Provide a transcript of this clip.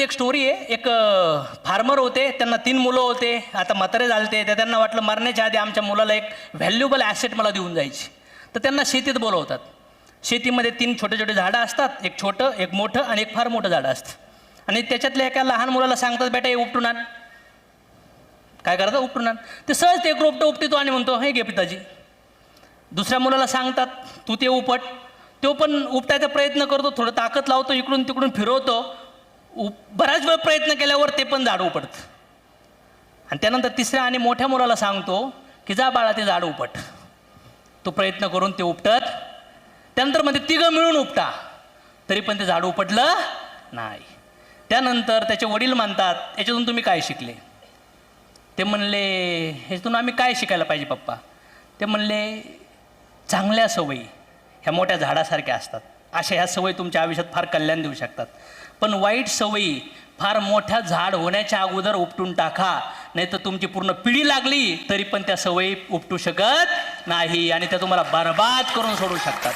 काळात एक स्टोरी आहे. एक फार्मर होते, त्यांना 3 मुलं होते. आता म्हातारे झालते, तर त्यांना वाटलं मरण्याच्या आधी आमच्या मुलाला एक व्हॅल्युएबल ॲसेट मला देऊन जायची. तर त्यांना शेतीत बोलवतात. शेतीमध्ये 3 छोटे छोटे झाडं असतात, एक छोटं, एक मोठं आणि एक फार मोठं झाडं असतं. आणि त्याच्यातल्या एका लहान मुलाला सांगतात, बेटा हे उपटून आण. काय करतात? उपटून आण. ते सहज ते एक रोपटं उपटितो आणि म्हणतो, हे घे पिताजी. दुसऱ्या मुलाला सांगतात, तू ते उपट. तो पण उपटायचा प्रयत्न करतो, थोडं ताकद लावतो, इकडून तिकडून फिरवतो. बराच वेळ प्रयत्न केल्यावर ते पण झाड उपटतं. आणि त्यानंतर तिसऱ्या आणि मोठ्या मुलाला सांगतो की जा बाळा ते झाड उपट. तो प्रयत्न करून ते उपटत. त्यानंतर म्हणजे तिघं मिळून उपटा, तरी पण ते झाड उपटलं नाही. त्यानंतर त्याचे वडील म्हणतात, याच्यातून तुम्ही काय शिकले? ते म्हणले, ह्याच्यातून आम्ही काय शिकायला पाहिजे पप्पा? ते म्हणले, चांगल्या सवयी ह्या मोठ्या झाडासारख्या असतात. अशा ह्या सवयी तुमच्या आयुष्यात फार कल्याण देऊ शकतात. पण वाईट सवयी फार मोठ्या झाड होण्याच्या अगोदर उपटून टाका, नाही तर तुमची पूर्ण पिढी लागली तरी पण त्या सवयी उपटू शकत नाही आणि त्या तुम्हाला बरबाद करून सोडू शकतात.